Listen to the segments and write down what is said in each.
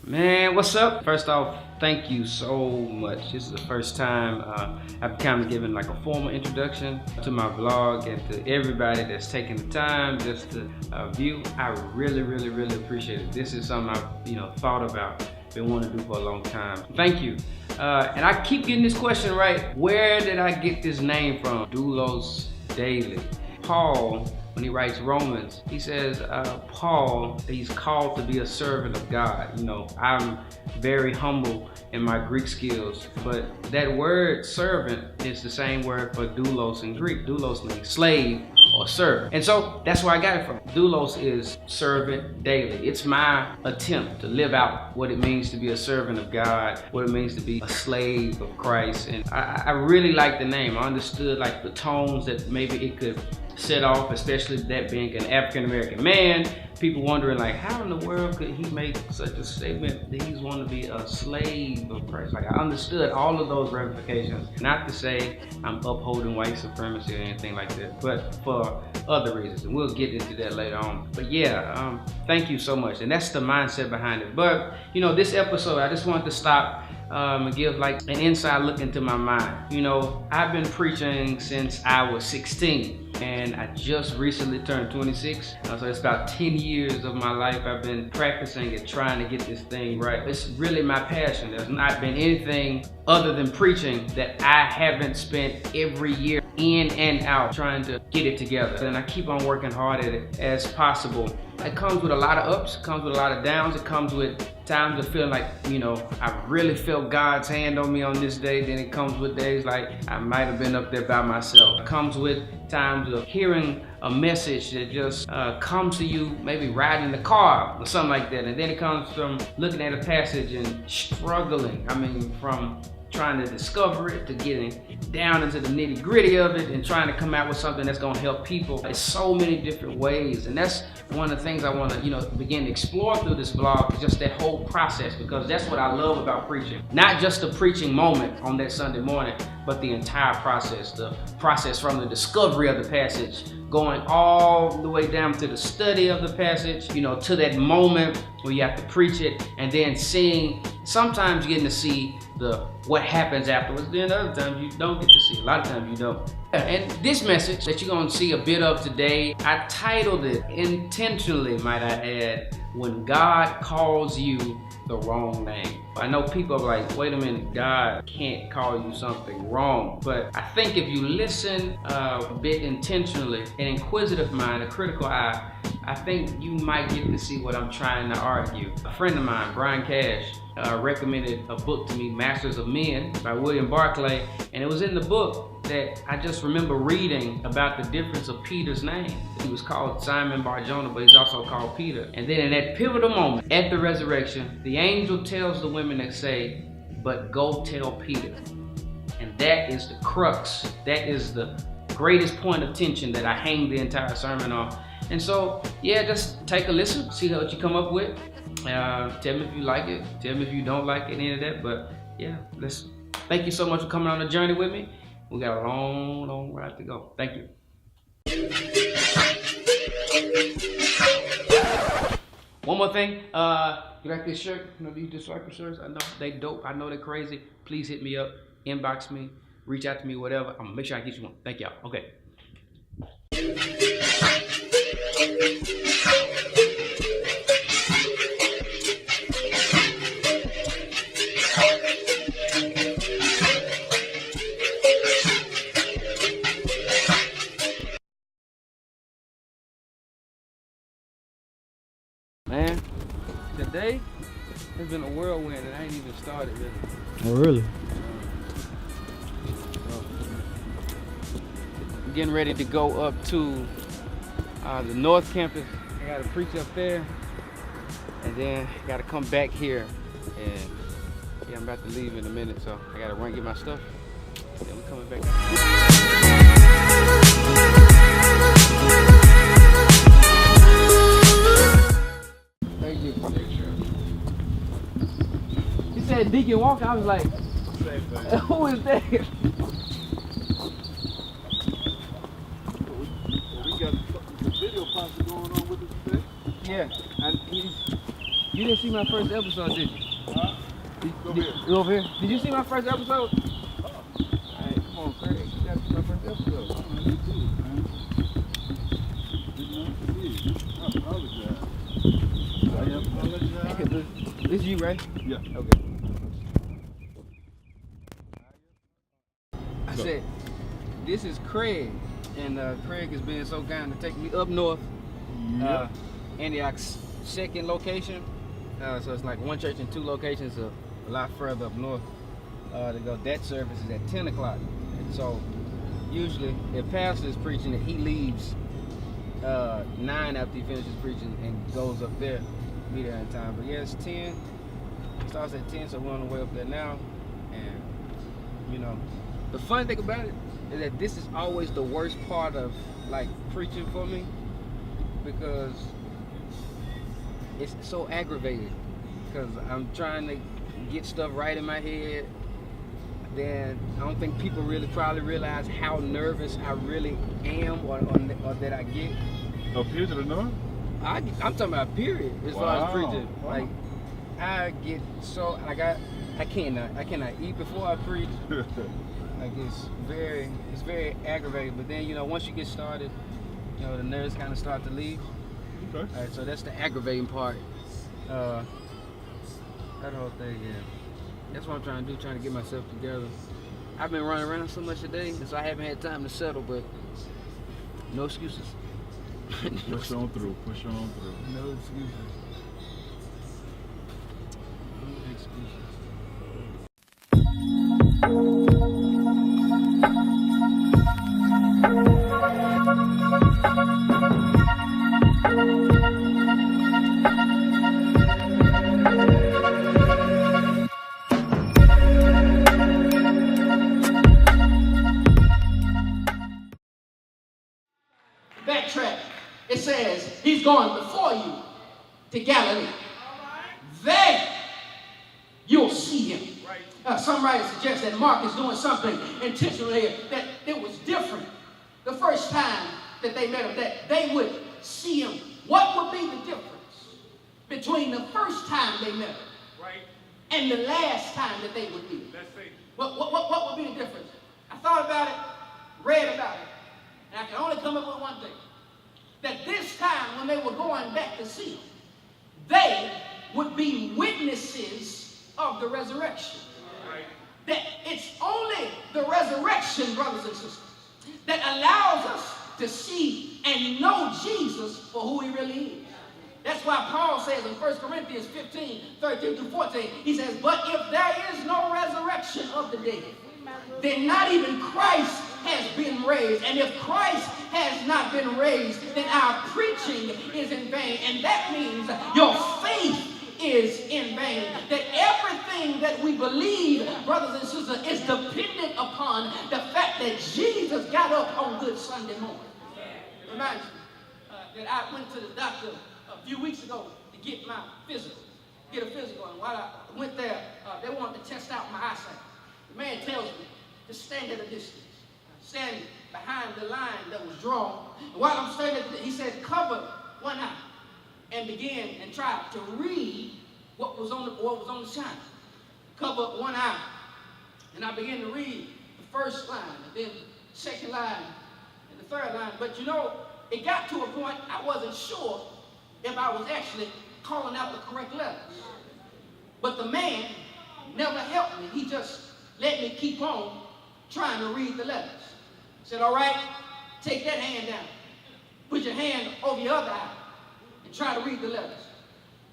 Man, what's up? First off, thank you so much. This is the first time I've kind of given like a formal introduction to my vlog and to everybody that's taking the time just to view. I really appreciate it. This is something I've thought about, been wanting to do for a long time. Thank you. And I keep getting this question right. Where did I get this name from? DoulosDaily. Paul, when he writes Romans, he says, Paul, he's called to be a servant of God. I'm very humble in my Greek skills, but that word servant is the same word for doulos in Greek. Doulos means slave or servant. And so that's where I got it from. Doulos is servant daily. It's my attempt to live out what it means to be a servant of God, what it means to be a slave of Christ. And I really like the name. I understood like the tones that maybe it could set off, especially that being an African-American man. People wondering like, how in the world could he make such a statement that he's wanting to be a slave of Christ? Like, I understood all of those ramifications. Not to say I'm upholding white supremacy or anything like that, but for other reasons, and we'll get into that later on. But yeah, thank you so much. And that's the mindset behind it. But this episode, I just wanted to stop and give like an inside look into my mind. I've been preaching since I was 16. And I just recently turned 26, so it's about 10 years of my life I've been practicing and trying to get this thing right. It's really my passion. There's not been anything other than preaching that I haven't spent every year in and out trying to get it together. And I keep on working hard at it as possible. It comes with a lot of ups, it comes with a lot of downs, it comes with times of feeling like, I really felt God's hand on me on this day. Then it comes with days like I might have been up there by myself. It comes with times of hearing a message that just comes to you, maybe riding in the car or something like that. And then it comes from looking at a passage and struggling. From trying to discover it to getting down into the nitty gritty of it and trying to come out with something that's gonna help people. There's so many different ways, and that's one of the things I want to begin to explore through this vlog, is just that whole process, because that's what I love about preaching. Not just the preaching moment on that Sunday morning, but the entire process, the process from the discovery of the passage, going all the way down to the study of the passage, to that moment where you have to preach it, and then sometimes getting to see what happens afterwards. Then other times you don't get to see. A lot of times you don't. And this message that you're gonna see a bit of today, I titled it intentionally, might I add, When God Calls You the Wrong Name. I know people are like, wait a minute, God can't call you something wrong. But I think if you listen a bit intentionally, an inquisitive mind, a critical eye, I think you might get to see what I'm trying to argue. A friend of mine, Brian Cash, recommended a book to me, Masters of Men by William Barclay. And it was in the book that I just remember reading about the difference of Peter's name. He was called Simon Bar-Jonah, but he's also called Peter. And then in that pivotal moment at the resurrection, the angel tells the women that say, but go tell Peter. And that is the crux. That is the greatest point of tension that I hang the entire sermon on. And so, yeah, just take a listen, see what you come up with. Tell me if you like it. Tell me if you don't like any of that. But yeah, thank you so much for coming on the journey with me. We got a long ride to go. Thank you. One more thing. You like this shirt? These disciple shirts? I know they dope. I know they're crazy. Please hit me up, inbox me, reach out to me, whatever. I'm gonna make sure I get you one. Thank y'all. Okay. Man, today has been a whirlwind and I ain't even started really. Oh, really? I'm getting ready to go up to the North Campus. I gotta preach up there, and then I gotta come back here. And yeah, I'm about to leave in a minute, so I gotta run get my stuff. Then we're coming back. Thank you. He said Deacon Walker. I was like, who is that? We got the video possibly going on with us today. Yeah, and You didn't see my first episode, did you? Huh? You over here? Did you see my first episode? Alright, come on, Craig. You gotta see my first episode. This you, right? Yeah. Okay. I said, this is Craig, and Craig has been so kind to take me up north. Antioch's second location. So it's like one church in two locations, a lot further up north. To go. That service is at 10 o'clock. And so usually if pastor is preaching, he leaves 9 after he finishes preaching and goes up there, be there in time. But yeah, it's 10. It starts at 10, so we're on the way up there now. And you know, the fun thing about it is that this is always the worst part of like preaching for me, because it's so aggravating, because I'm trying to get stuff right in my head. Then I don't think people really probably realize how nervous I really am, or that I get. No, period or no? I'm talking about period as far as preaching. Wow. Like I get so like I cannot eat before I preach. Like it's very aggravating. But then, you know, once you get started, you know, the nerves kind of start to leave. Okay. All right, so that's the aggravating part. That whole thing, yeah. That's what I'm trying to do, trying to get myself together. I've been running around so much today, and so I haven't had time to settle, but no excuses. Push on through. No excuses. No excuses. Backtrack. It says he's going before you to Galilee. There you'll see him. Some writers suggest that Mark is doing something intentionally that it was different the first time that they met him, that they would see him. What would be the difference between the first time they met him and the last time that they would meet him? What would be the difference? I thought about it, read about it, and I can only come up with one thing. That this time when they were going back to see him, they would be witnesses of the resurrection. That it's only the resurrection, brothers and sisters, that allows us to see and know Jesus for who he really is. That's why Paul says in 1 Corinthians 15, 13 through 14, he says, but if there is no resurrection of the dead, then not even Christ has been raised. And if Christ has not been raised, then our preaching is in vain. And that means your faith is in vain. That everything that we believe, brothers and sisters, is dependent upon the fact that Jesus got up on Good Sunday morning. Reminds me that I went to the doctor a few weeks ago to get a physical. And while I went there, they wanted to test out my eyesight. The man tells me to stand at a distance. Stand behind the line that was drawn. And while I'm standing, he said, cover one eye and begin and try to read what was on the sign. Cover one eye. And I began to read the first line, and then the second line, and the third line. But you know, it got to a point I wasn't sure if I was actually calling out the correct letters. But the man never helped me. He just let me keep on trying to read the letters. Said, all right, take that hand down. Put your hand over your other eye and try to read the letters.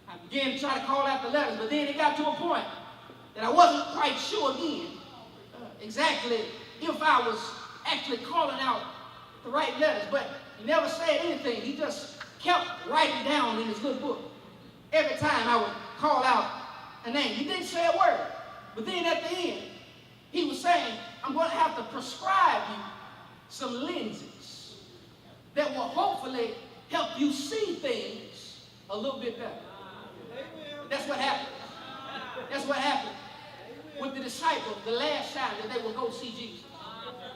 I began to try to call out the letters, but then it got to a point that I wasn't quite sure again exactly if I was actually calling out the right letters. But he never said anything. He just kept writing down in his little book. Every time I would call out a name, he didn't say a word. But then at the end, he was saying, I'm going to have to prescribe you some lenses that will hopefully help you see things a little bit better. That's what happened. That's what happened with the disciples the last time that they would go see Jesus.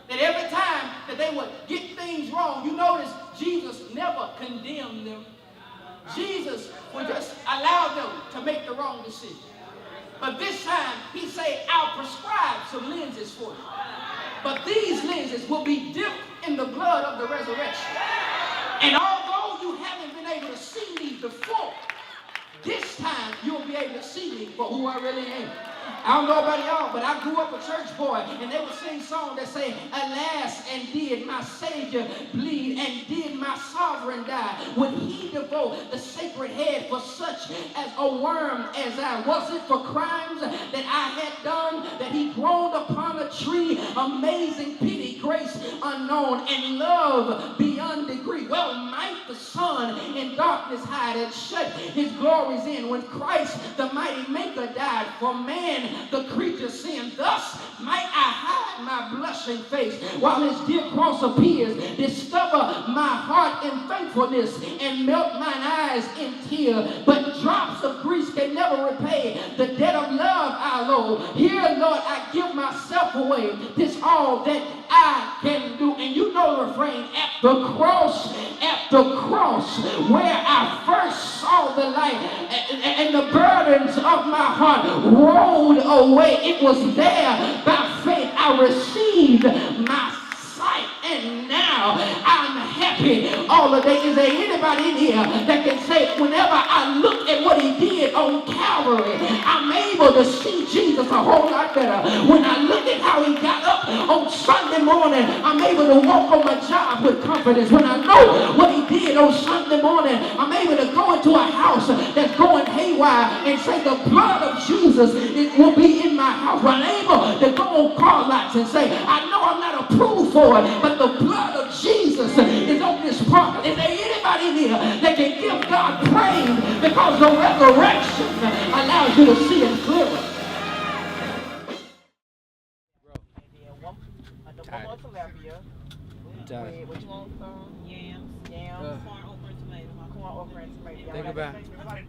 That every time that they would get things wrong, you notice Jesus never condemned them. Jesus would just allow them to make the wrong decision. But this time, he said, I'll prescribe some lenses for you. But these lenses will be dipped in the blood of the resurrection. And although you haven't been able to see me before, this time you'll be able to see me for who I really am. I don't know about y'all, but I grew up a church boy, and they would sing songs that say, alas, and did my Savior bleed, and did my sovereign die? Would he devote the sacred head for such as a worm as I? Was it for crimes that I had done that he groaned upon a tree? Amazing pity, grace unknown, and love beyond degree. Well, might the sun in darkness hide and shut his glories in when Christ, the mighty maker, died for man, the creature sin. Thus might I hide my blushing face while his dear cross appears, discover my heart in thankfulness and melt mine eyes in tear. But drops of grease can never repay the debt of love I owe. Here, Lord, I give myself away. This all that I can do. And you know the refrain, at the cross, where I first saw the light, and the burdens of my heart rolled away. It was there by faith I received my sight, and now I'm happy all the day. Is there anybody in here that can say, whenever I look at what he did on Calvary, I'm able to see Jesus a whole lot better? When I look at how he got up on Sunday morning, I'm able to walk on my job with confidence. When I know what he did on Sunday morning, I'm able to go into a house that's going haywire and say the blood of Jesus will be in my house. When I'm able to go on car lots and say, I know I'm not approved for it, but the blood of Jesus is on this property. Is there anybody in here that can give God praise because the resurrection allows you to see it clearer? What you want? Yams, corn, okra, and tomato. Corn, okra, and tomato. Think about it.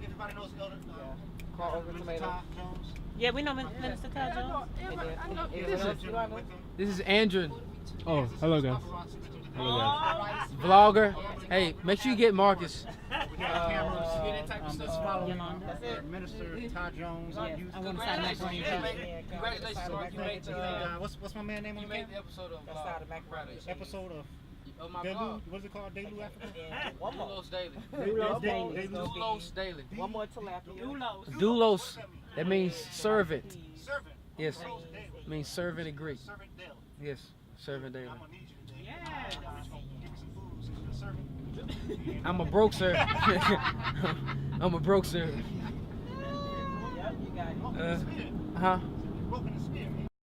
Everybody knows corn, okra, and tomato. Yeah, we know Minister Todd Jones. This is Andren. Oh, hello guys. Vlogger. Hey, make sure you get Marcus. Minister Todd Jones. I want to sign that for you. Congratulations, Mark. You made What's my man name on you made the episode of Friday. episode of my Delu? blog. What's it called? Delu Africa? DoulosDaily. DoulosDaily. One more tilapia. Doulos. That means servant. Servant. Yes. It means servant in Greek. Servant daily. Yes. Servant daily. I'm gonna need you today. Give me some food since you're a servant. I'm a broke servant. I'm a broke servant. Yep, you got it. Broken in spirit. Huh? Broken in spirit.